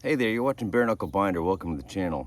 Hey there, you're watching Bare Knuckle Binder. Welcome to the channel.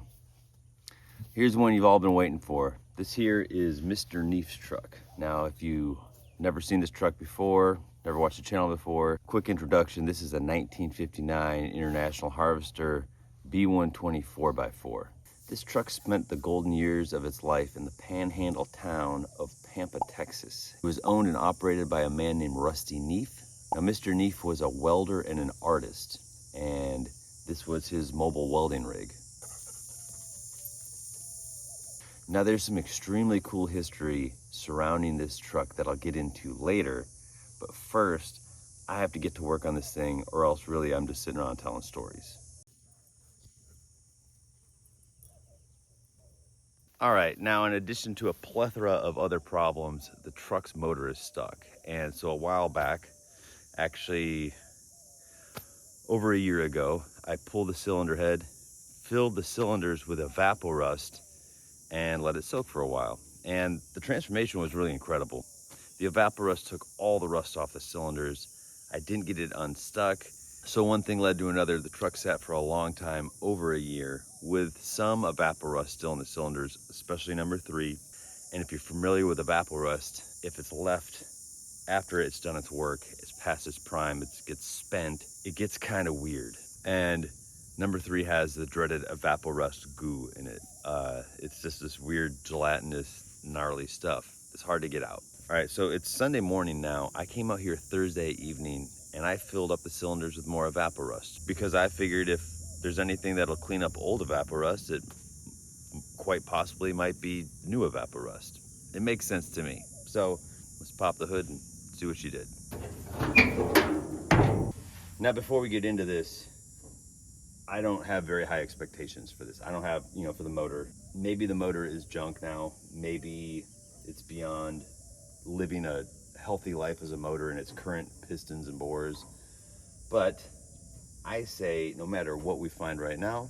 Here's one you've all been waiting for. This here is Mr. Neef's truck. Now, if you never seen this truck before, never watched the channel before, quick introduction. This is a 1959 International Harvester B120 4x4. This truck spent the golden years of its life in the panhandle town of Pampa, Texas. It was owned and operated by a man named Rusty Neef. Now, Mr. Neef was a welder and an artist, and this was his mobile welding rig. Now, there's some extremely cool history surrounding this truck that I'll get into later, but first, I have to get to work on this thing, or else really I'm just sitting around telling stories. All right, now in addition to a plethora of other problems, the truck's motor is stuck. And so a while back, actually over a year ago, I pulled the cylinder head, filled the cylinders with EvapoRust, and let it soak for a while. And the transformation was really incredible. The EvapoRust took all the rust off the cylinders. I didn't get it unstuck. So one thing led to another. The truck sat for a long time, over a year, with some EvapoRust still in the cylinders, especially number 3. And if you're familiar with EvapoRust, if it's left after it's done its work, it's past its prime, it gets spent, it gets kind of weird. And number 3 has the dreaded EvapoRust goo in it. It's just this weird gelatinous, gnarly stuff. It's hard to get out. All right, so it's Sunday morning now. I came out here Thursday evening and I filled up the cylinders with more EvapoRust because I figured if there's anything that'll clean up old EvapoRust, it quite possibly might be new EvapoRust. It makes sense to me. So let's pop the hood and see what she did. Now, before we get into this, I don't have very high expectations for this. I don't have, for the motor. Maybe the motor is junk now. Maybe it's beyond living a healthy life as a motor in its current pistons and bores. But I say no matter what we find right now,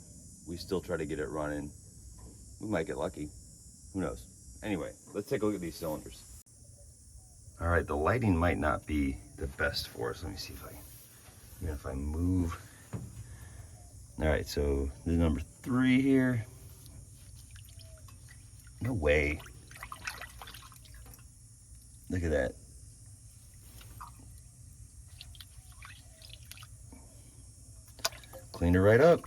we still try to get it running. We might get lucky. Who knows? Anyway, let's take a look at these cylinders. All right, the lighting might not be the best for us. Let me see if I move. All right, so this is number 3 here. No way. Look at that. Cleaned it right up.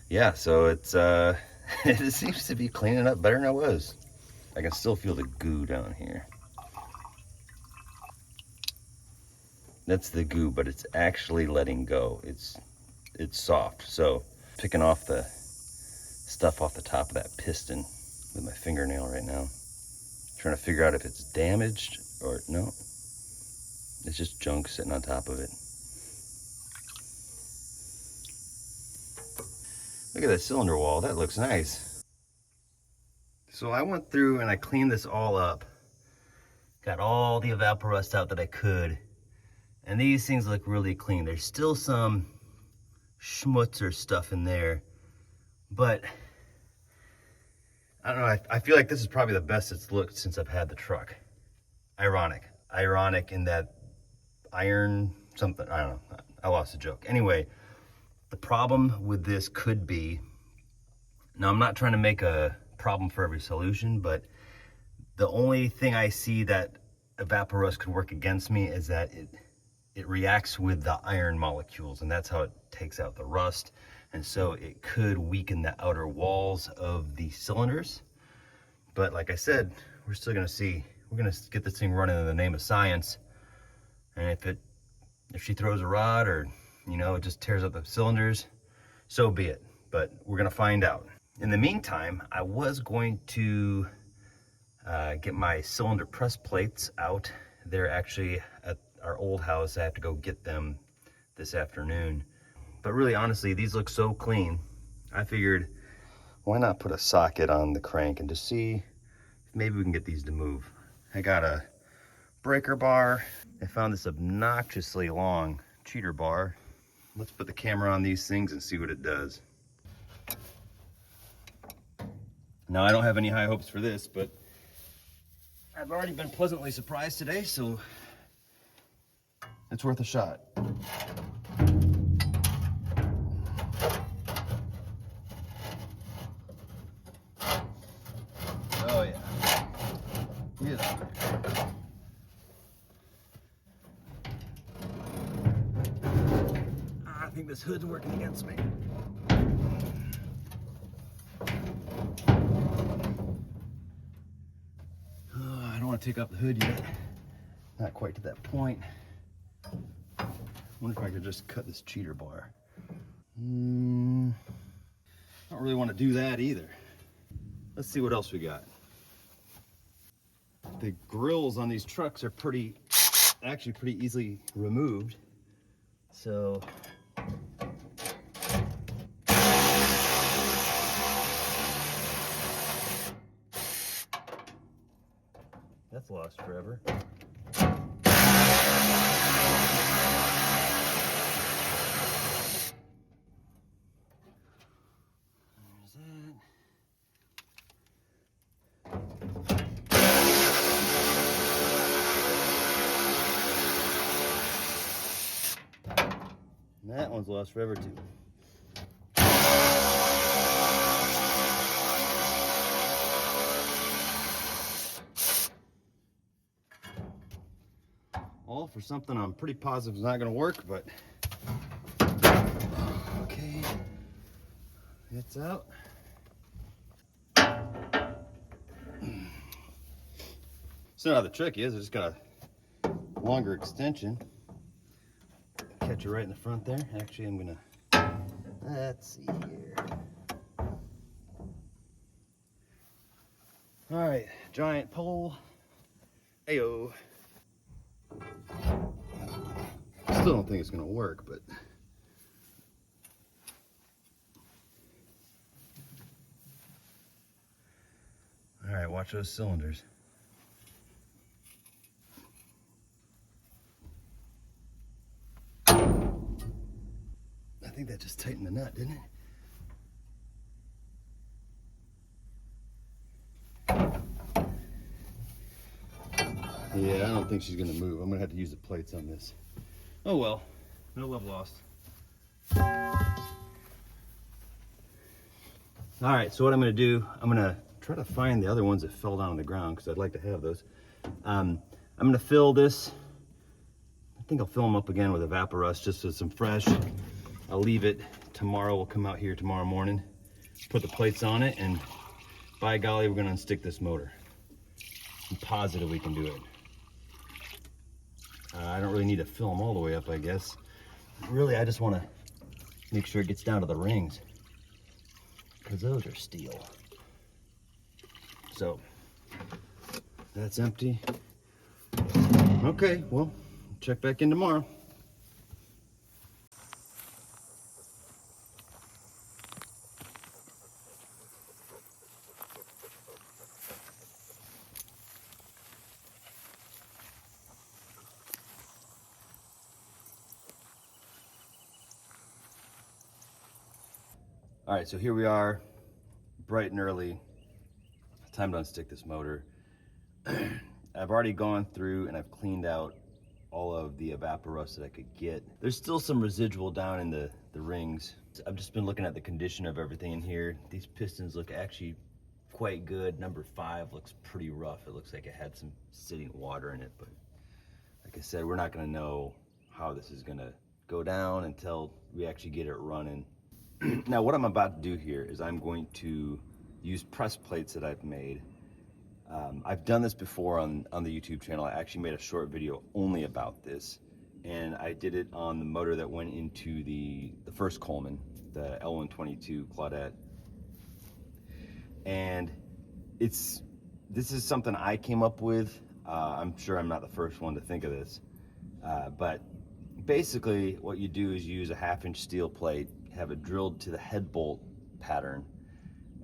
Yeah, so it's it seems to be cleaning up better than it was. I can still feel the goo down here. That's the goo, but it's actually letting go. It's soft. So picking off the stuff off the top of that piston with my fingernail right now. Trying to figure out if it's damaged or no. It's just junk sitting on top of it. Look at that cylinder wall, that looks nice. So I went through and I cleaned this all up. Got all the EvapoRust out that I could. And these things look really clean. There's still some schmutz or stuff in there. But, I don't know, I feel like this is probably the best it's looked since I've had the truck. Ironic in that iron something, I don't know, I lost the joke. Anyway, the problem with this could be, now I'm not trying to make a problem for every solution, but the only thing I see that EvapoRust could work against me is that it reacts with the iron molecules, and that's how it takes out the rust. And so it could weaken the outer walls of the cylinders. But like I said, we're still gonna see. We're gonna get this thing running in the name of science. And if she throws a rod or, it just tears up the cylinders, so be it. But we're gonna find out. In the meantime, I was going to get my cylinder press plates out. They're actually at our old house. I have to go get them this afternoon. But really, honestly, these look so clean. I figured, why not put a socket on the crank and just see if maybe we can get these to move. I got a breaker bar. I found this obnoxiously long cheater bar. Let's put the camera on these things and see what it does. Now, I don't have any high hopes for this, but I've already been pleasantly surprised today, so it's worth a shot. think this hood's working against me. I don't want to take off the hood yet. Not quite to that point. Wonder if I could just cut this cheater bar. Don't really want to do that either. Let's see what else we got. The grills on these trucks are actually pretty easily removed. So that's lost forever. And that one's lost forever too. All for something I'm pretty positive is not going to work, but okay, it's out. So now the trick is I just got a longer extension. Catch it right in the front there. Actually, I'm gonna, let's see here. All right, giant pole. Ayo. Still don't think it's gonna work, but all right, watch those cylinders. I think that just tightened the nut, didn't it? Yeah, I don't think she's gonna move. I'm gonna have to use the plates on this. Oh well, no love lost. All right, so what I'm gonna do, I'm gonna try to find the other ones that fell down on the ground because I'd like to have those. I'm gonna fill this. I think I'll fill them up again with EvapoRust just so some fresh. I'll leave it tomorrow. We'll come out here tomorrow morning, put the plates on it, and by golly, we're gonna unstick this motor. I'm positive we can do it. I don't really need to fill them all the way up, I guess. Really, I just want to make sure it gets down to the rings because those are steel. So that's empty. Okay, well, check back in tomorrow. All right, so here we are, bright and early. Time to unstick this motor. I've already gone through and I've cleaned out all of the EvapoRust that I could get. There's still some residual down in the rings. I've just been looking at the condition of everything in here. These pistons look actually quite good. Number 5 looks pretty rough. It looks like it had some sitting water in it, but like I said, we're not gonna know how this is gonna go down until we actually get it running. Now what I'm about to do here is I'm going to use press plates that I've made. I've done this before on the YouTube channel. I actually made a short video only about this, and I did it on the motor that went into the first Coleman, the L122 Claudette. And this is something I came up with. I'm sure I'm not the first one to think of this, but basically what you do is you use a 1/2-inch steel plate, have it drilled to the head bolt pattern,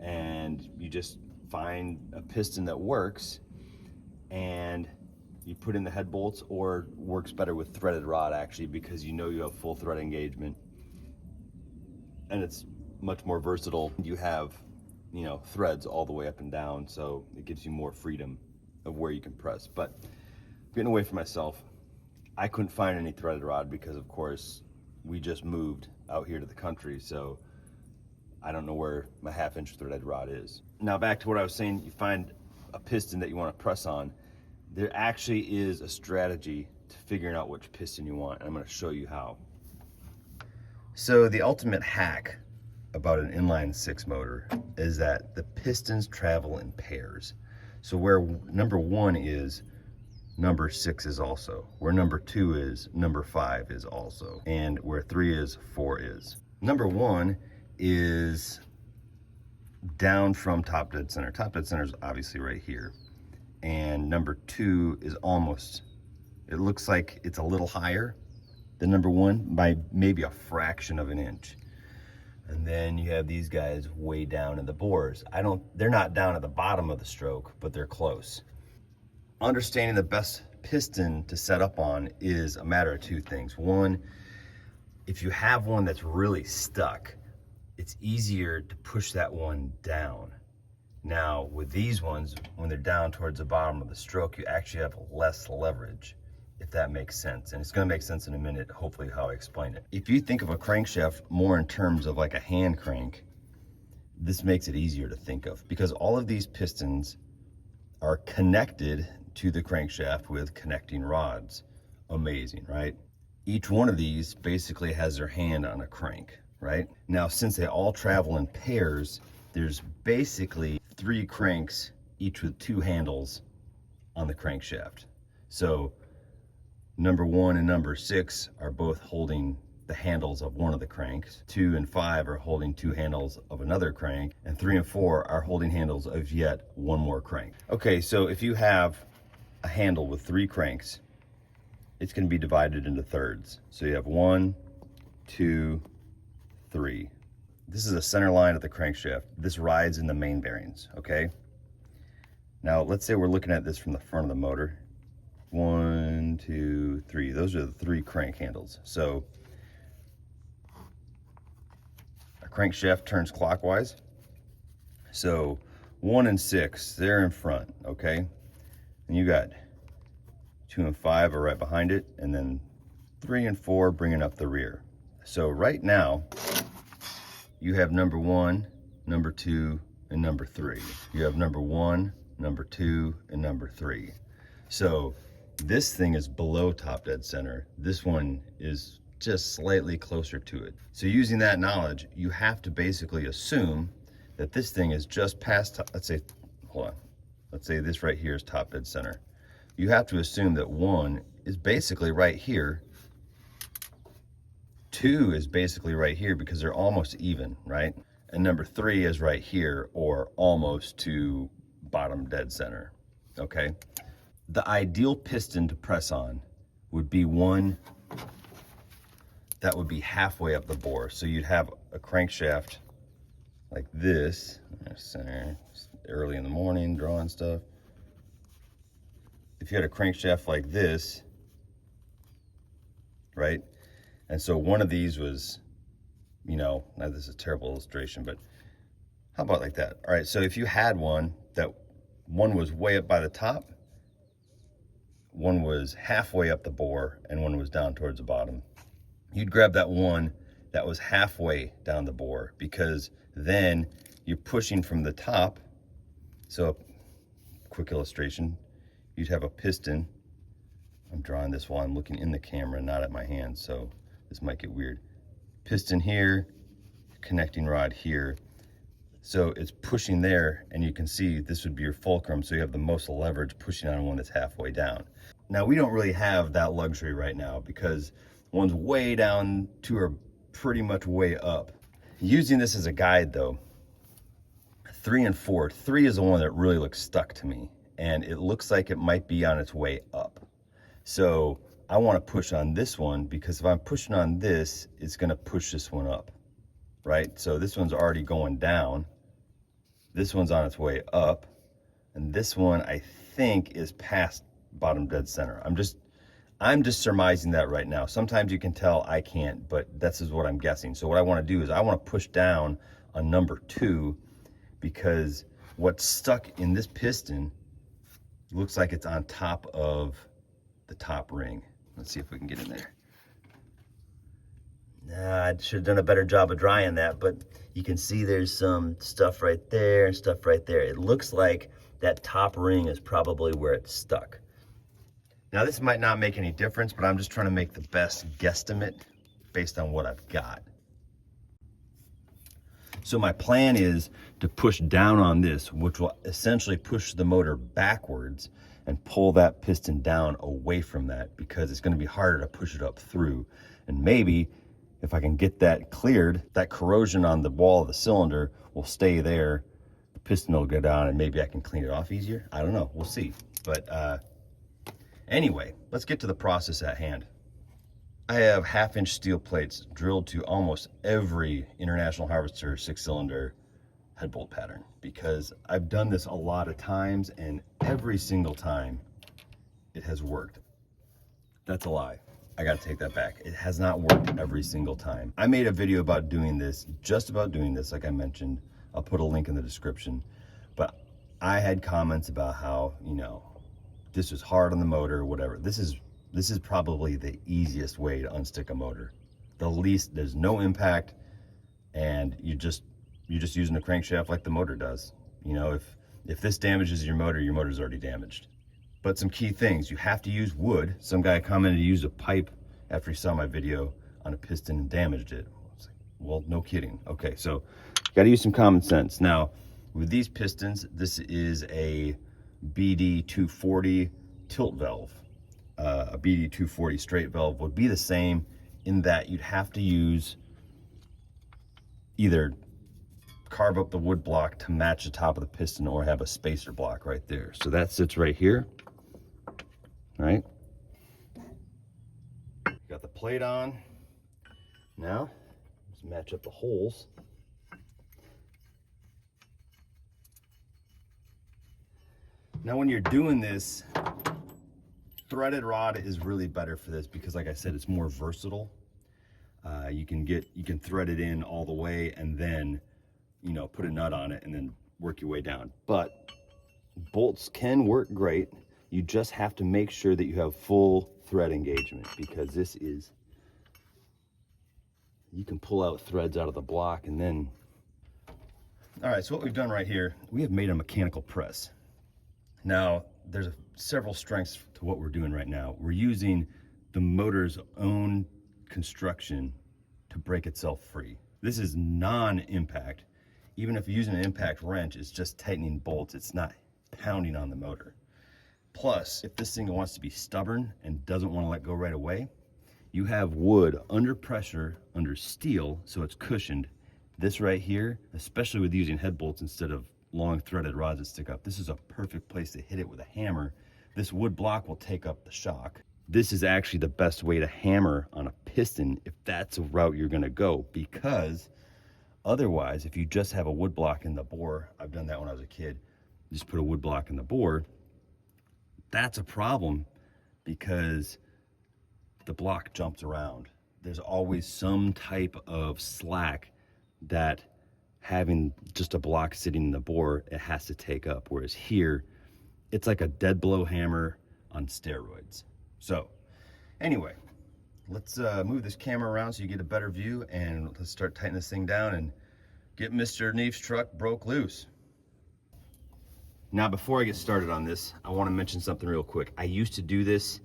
and you just find a piston that works and you put in the head bolts, or works better with threaded rod actually, because you know you have full thread engagement and it's much more versatile. You have, you know, threads all the way up and down, so it gives you more freedom of where you can press. But getting away from myself, I couldn't find any threaded rod because of course we just moved out here to the country, so I don't know where my 1/2-inch threaded rod is. Now back to what I was saying, you find a piston that you want to press on. There actually is a strategy to figuring out which piston you want, and I'm going to show you how. So the ultimate hack about an inline six motor is that the pistons travel in pairs. So where number 1 is, number 6 is also. Where number 2 is, number 5 is also. And where 3 is, 4 is. Number 1 is down from top dead center. Top dead center is obviously right here. And number 2 is almost, it looks like it's a little higher than number 1 by maybe a fraction of an inch. And then you have these guys way down in the bores. They're not down at the bottom of the stroke, but they're close. Understanding the best piston to set up on is a matter of 2 things. One, if you have one that's really stuck, it's easier to push that one down. Now, with these ones, when they're down towards the bottom of the stroke, you actually have less leverage, if that makes sense. And it's gonna make sense in a minute, hopefully, how I explain it. If you think of a crankshaft more in terms of like a hand crank, this makes it easier to think of, because all of these pistons are connected to the crankshaft with connecting rods. Amazing, right? Each one of these basically has their hand on a crank, right? Now, since they all travel in pairs, there's basically 3 cranks, each with 2 handles on the crankshaft. So number 1 and number 6 are both holding the handles of one of the cranks. 2 and 5 are holding 2 handles of another crank. And 3 and 4 are holding handles of yet one more crank. Okay, so if you have a handle with 3 cranks, it's gonna be divided into thirds. So you have 1, 2, 3. This is a center line of the crankshaft. This rides in the main bearings, okay? Now, let's say we're looking at this from the front of the motor. 1, 2, 3. Those are the 3 crank handles. So a crankshaft turns clockwise. So 1 and 6, they're in front, okay? And you got 2 and 5 are right behind it, and then 3 and 4 bringing up the rear. So right now, you have number 1, number 2, and number 3. You have number 1, number 2, and number 3. So this thing is below top dead center. This one is just slightly closer to it. So using that knowledge, you have to basically assume that this thing is just past, let's say, hold on. Let's say this right here is top dead center. You have to assume that 1 is basically right here. 2 is basically right here because they're almost even, right? And number 3 is right here or almost to bottom dead center, okay? The ideal piston to press on would be one that would be halfway up the bore. So you'd have a crankshaft like this, center, early in the morning, drawing stuff. If you had a crankshaft like this, right? And so one of these was, now this is a terrible illustration, but how about like that? All right, so if you had one that one was way up by the top, one was halfway up the bore, and one was down towards the bottom, you'd grab that one that was halfway down the bore, because then you're pushing from the top. So quick illustration, you'd have a piston. I'm drawing this while I'm looking in the camera, not at my hand, so this might get weird. Piston here, connecting rod here. So it's pushing there, and you can see this would be your fulcrum, so you have the most leverage pushing on one that's halfway down. Now, we don't really have that luxury right now because one's way down, 2 are pretty much way up. Using this as a guide though, 3 and 4, 3 is the one that really looks stuck to me, and it looks like it might be on its way up. So I want to push on this one, because if I'm pushing on this, it's going to push this one up, right? So this one's already going down. This one's on its way up. And this one, I think, is past bottom dead center. I'm just surmising that right now. Sometimes you can tell, I can't, but this is what I'm guessing. So what I want to do is I want to push down on number 2, because what's stuck in this piston looks like it's on top of the top ring. Let's see if we can get in there. Nah, I should have done a better job of drying that, but you can see there's some stuff right there and stuff right there. It looks like that top ring is probably where it's stuck. Now, this might not make any difference, but I'm just trying to make the best guesstimate based on what I've got. So my plan is to push down on this, which will essentially push the motor backwards and pull that piston down away from that, because it's going to be harder to push it up through. And maybe if I can get that cleared, that corrosion on the wall of the cylinder will stay there. The piston will go down and maybe I can clean it off easier. I don't know. We'll see. But anyway, let's get to the process at hand. I have 1/2-inch steel plates drilled to almost every International Harvester 6-cylinder head bolt pattern, because I've done this a lot of times and every single time it has worked. That's a lie. I gotta take that back. It has not worked every single time. I made a video about doing this, just about doing this, like I mentioned. I'll put a link in the description. But I had comments about how, you know, this was hard on the motor or whatever. This is probably the easiest way to unstick a motor. The least, there's no impact, and you're just using a crankshaft like the motor does. You know, if this damages your motor's already damaged. But some key things, you have to use wood. Some guy commented to use a pipe after he saw my video on a piston and damaged it. I was like, well, no kidding. Okay, so you gotta use some common sense. Now, with these pistons, this is a BD 240 tilt valve. A BD 240 straight valve would be the same, in that you'd have to use either carve up the wood block to match the top of the piston or have a spacer block right there. So that sits right here, right? Got the plate on. Now, let's match up the holes. Now when you're doing this, threaded rod is really better for this, because like I said, it's more versatile. You can thread it in all the way and then, you know, put a nut on it and then work your way down. But bolts can work great. You just have to make sure that you have full thread engagement, because you can pull out threads out of the block and then. All right, so what we've done right here, we have made a mechanical press. Now, there's several strengths to what we're doing right now. We're using the motor's own construction to break itself free. This is non-impact. Even if you're using an impact wrench, it's just tightening bolts. It's not pounding on the motor. Plus, if this thing wants to be stubborn and doesn't want to let go right away, you have wood under pressure, under steel, so it's cushioned. This right here, especially with using head bolts instead of long threaded rods that stick up, this is a perfect place to hit it with a hammer. This wood block will take up the shock. This is actually the best way to hammer on a piston if that's a route you're gonna go, because otherwise, if you just have a wood block in the bore, I've done that when I was a kid, just put a wood block in the bore, that's a problem, because the block jumps around. There's always some type of slack that having just a block sitting in the bore, it has to take up. Whereas here, it's like a dead blow hammer on steroids. So anyway, let's move this camera around so you get a better view, and let's start tightening this thing down and get Mr. Neef's truck broke loose. Now, before I get started on this, I want to mention something real quick. I used to do this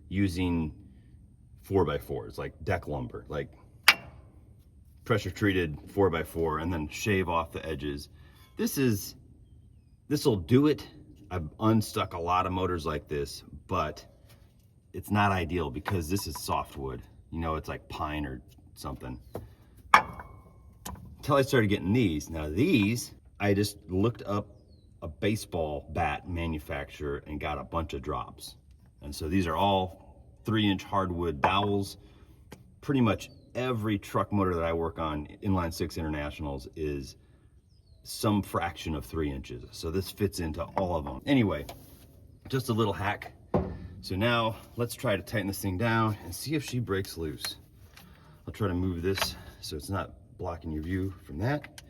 using 4x4s, like deck lumber, like pressure treated 4x4, and then shave off the edges. This'll do it. I've unstuck a lot of motors like this, but it's not ideal because this is softwood. You know, it's like pine or something. Until I started getting these. Now these, I just looked up a baseball bat manufacturer and got a bunch of drops. And so these are all 3-inch hardwood dowels. Pretty much every truck motor that I work on, inline 6 internationals, is some fraction of 3 inches. So this fits into all of them. Anyway, just a little hack. So now let's try to tighten this thing down and see if she breaks loose. I'll try to move this so it's not blocking your view from that.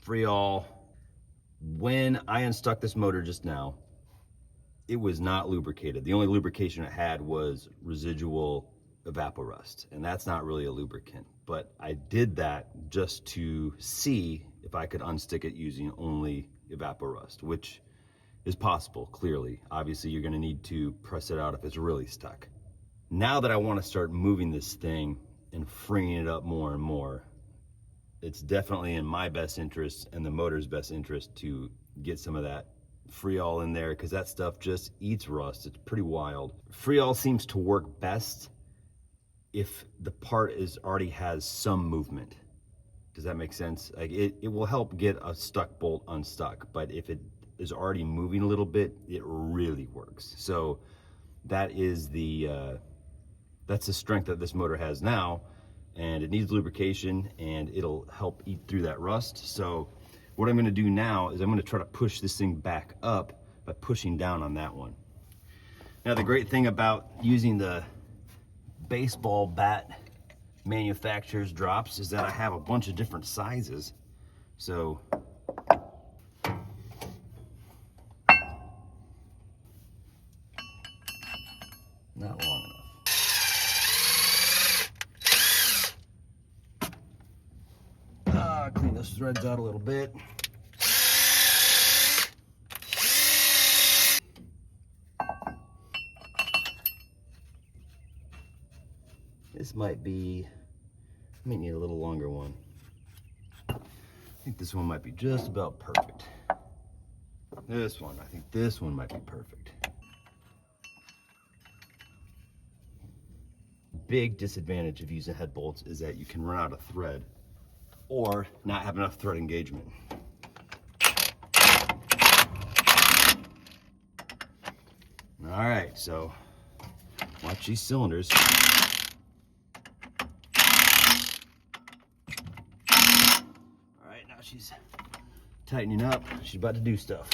Free all. When I unstuck this motor just now, it was not lubricated. The only lubrication it had was residual EvapoRust, and that's not really a lubricant. But I did that just to see if I could unstick it using only EvapoRust, which is possible, clearly. Obviously, you're gonna need to press it out if it's really stuck. Now that I wanna start moving this thing and freeing it up more and more, it's definitely in my best interest and the motor's best interest to get some of that Freol in there, because that stuff just eats rust. It's pretty wild. Freol seems to work best if the part already has some movement. Does that make sense? Like it will help get a stuck bolt unstuck, but if it is already moving a little bit, it really works. So that is that's the strength that this motor has now, and it needs lubrication and it'll help eat through that rust. So what I'm gonna do now is I'm gonna try to push this thing back up by pushing down on that one. Now the great thing about using the baseball bat manufacturer's drops is that I have a bunch of different sizes. So not long enough. Clean those threads out a little bit. This might need a little longer one. I think this one might be just about perfect. I think this one might be perfect. Big disadvantage of using head bolts is that you can run out of thread or not have enough thread engagement. All right, so watch these cylinders. All right, now she's tightening up. She's about to do stuff.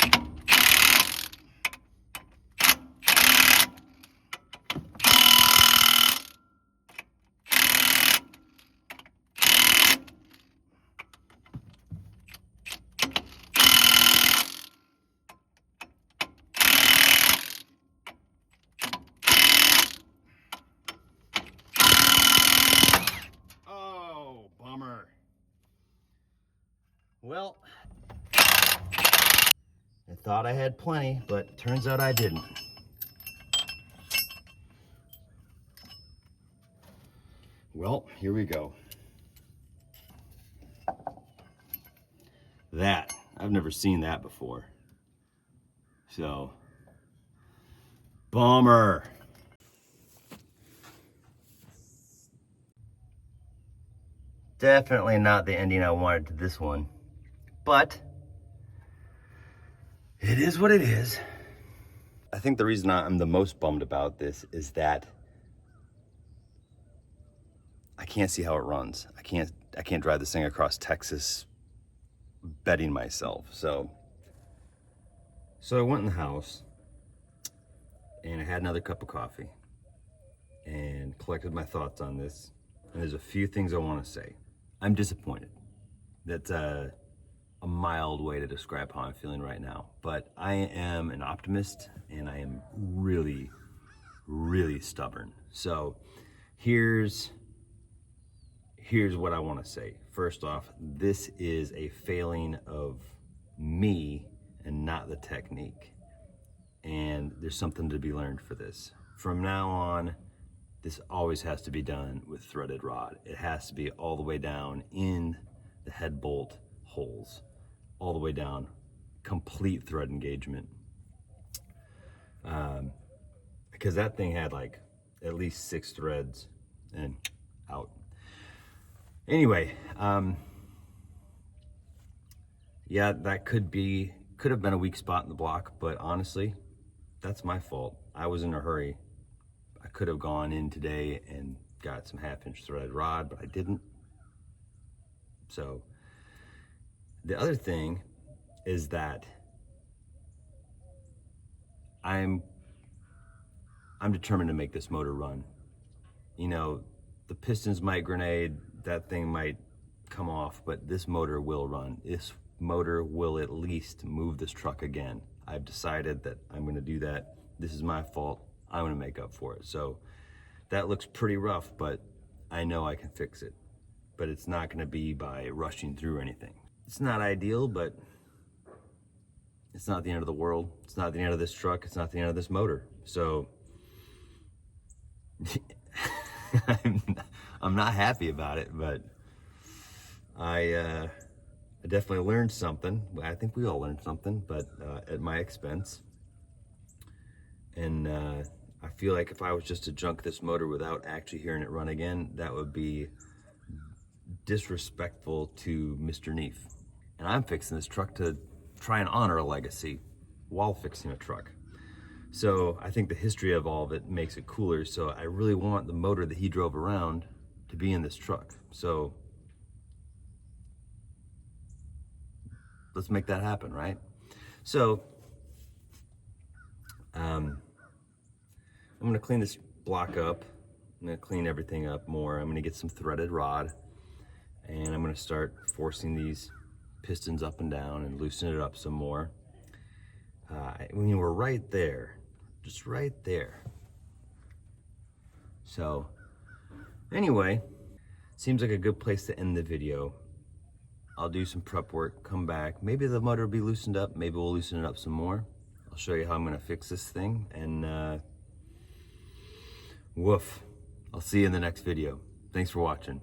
Well, I thought I had plenty, but turns out I didn't. Well, here we go. I've never seen that before. So, bummer. Definitely not the ending I wanted to this one. But it is what it is. I think the reason I'm the most bummed about this is that I can't see how it runs. I can't drive this thing across Texas betting myself. So I went in the house and I had another cup of coffee and collected my thoughts on this. And there's a few things I want to say. I'm disappointed. That's a mild way to describe how I'm feeling right now. But I am an optimist and I am really, really stubborn. So here's what I want to say. First off, this is a failing of me and not the technique. And there's something to be learned for this. From now on, this always has to be done with threaded rod. It has to be all the way down in the head bolt holes, all the way down, complete thread engagement. Because that thing had like at least 6 threads and out. Anyway, yeah, that could have been a weak spot in the block, but honestly, that's my fault. I was in a hurry. I could have gone in today and got some 1/2-inch threaded rod, but I didn't. So the other thing is that I'm determined to make this motor run. You know, the pistons might grenade, that thing might come off, but this motor will run. This motor will at least move this truck again. I've decided that I'm gonna do that. This is my fault. I'm gonna make up for it. So that looks pretty rough, but I know I can fix it. But it's not gonna be by rushing through anything. It's not ideal, but it's not the end of the world. It's not the end of this truck. It's not the end of this motor. So I'm not happy about it, but I definitely learned something. I think we all learned something, but at my expense. And I feel like if I was just to junk this motor without actually hearing it run again, that would be disrespectful to Mr. Neef. And I'm fixing this truck to try and honor a legacy while fixing a truck. So I think the history of all of it makes it cooler. So I really want the motor that he drove around to be in this truck. So let's make that happen, right? So I'm gonna clean this block up. I'm gonna clean everything up more. I'm gonna get some threaded rod, and I'm gonna start forcing these pistons up and down and loosen it up some more. When we're right there, just right there. So anyway, seems like a good place to end the video. I'll do some prep work, come back. Maybe the motor will be loosened up. Maybe we'll loosen it up some more. I'll show you how I'm gonna fix this thing, and woof. I'll see you in the next video. Thanks for watching.